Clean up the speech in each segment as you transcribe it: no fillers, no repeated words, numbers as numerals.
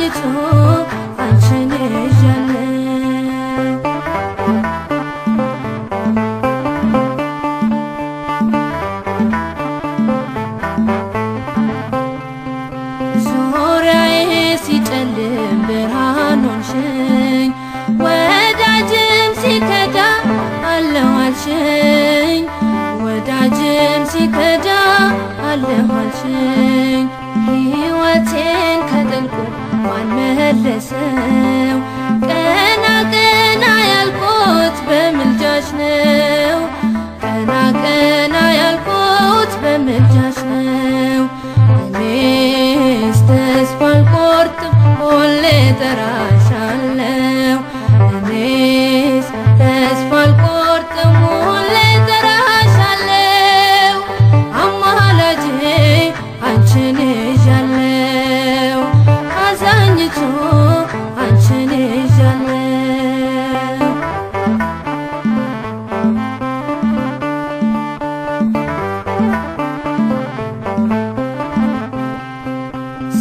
አዛኝቱ አንቺን ይዣለሁ ዙሪያዬ ሲጨልም ብርሃን ሆንሽኝ ወዳጅም ሲከዳ አለሁ አልሽኝ ወዳጅም ሲከዳ አለሁ አልሽኝ ሕይወቴን ከጥልቁ ማን መለሰው ቀና ቀና ያልኩት በምልጃሽ ነው ቀና ቀና ያልኩት በምልጃሽ ነው እኔስ ተስፋ አልቆርጥም ሁሌ እጠራሻለሁ እኔስ ተስፋ አልቆርጥም ሁሌ እጠራሻለሁ አማላጄ አንቺን ይዣለሁ አዛኝቱ አንቺን ይዣለሁ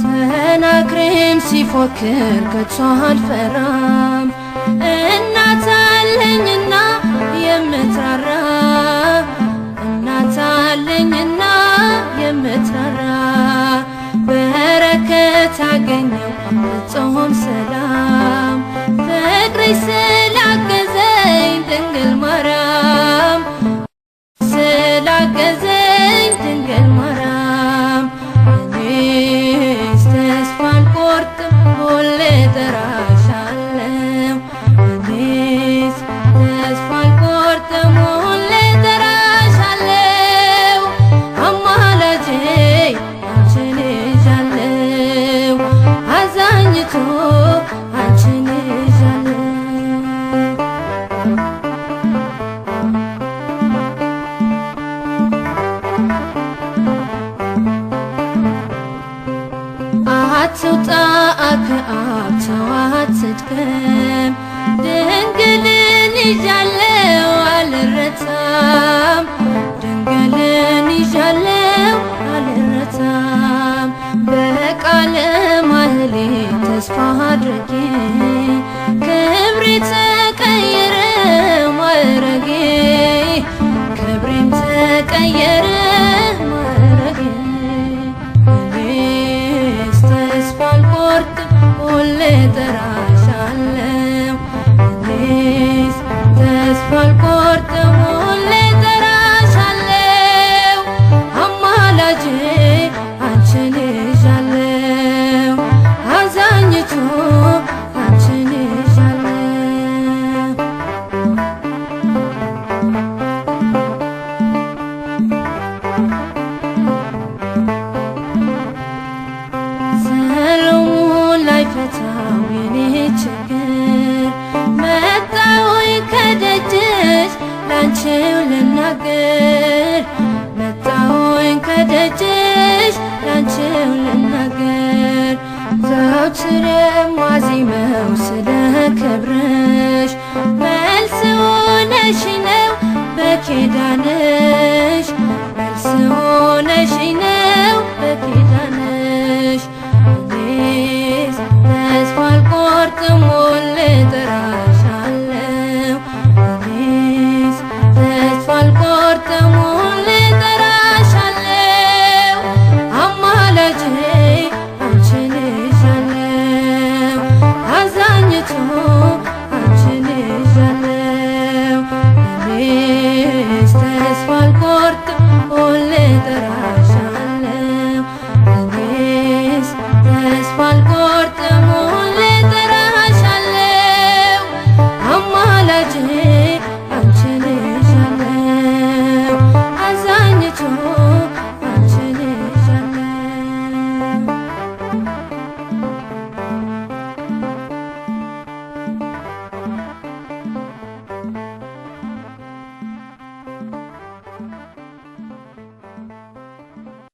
ሰናክሬም ሲፎክር ከቶ አልፈራም እናት አለኝና የምትራራ እናት አለኝና የምትራራ በረከት አገኘው ፍጹም ሰላም ፍቅርሽ ስላገዘኝ ድንግል ማርያም ስላገዘኝ ድንግል ማርያም እኔስ ተስፋ አልቆርጥም ሁሌ እጠራሻለሁ እኔስ ተስፋ አልቆርጥም ሁሌ እጠራሻለሁ አማላጄ አንቺን ይዣለሁ አዛኝቱ አንቺን ይዣለሁ አትውጣ ከአብ ሰው አትድከም ድንግልን ይዣለሁ አልረታም ድንግልን ይዣለሁ አልረታም በቃለ ማህሌት ተስፋ አድርጌ ክብሬ ተቀየረ ማዕረጌ ክብሬም ተቀየረ ማዕረጌ እኔስ ተስፋ አልቆርጥም ሁሌ እጠራሻለሁ እኔስ ተስፋ አልቆርጥም ሁሌ እጠራሻለሁ አማላጄ አንቺን ይዣለሁ አዛኝቱ አንቺን ይዣለሁ ሰሎሞን ላይፈታው የኔ ችግር መጣሁኝ ከደጅሽ ላንቺው ልናገር መጣሁኝ ከደጅሽ ላንቺው ልናገር ዘወትር የማዜመው ስለ ክብርሽ መልስ ሆነሽኝ ነው በኪዳንሽ መልስ ሆነሽኝ ነው በኪዳንሽ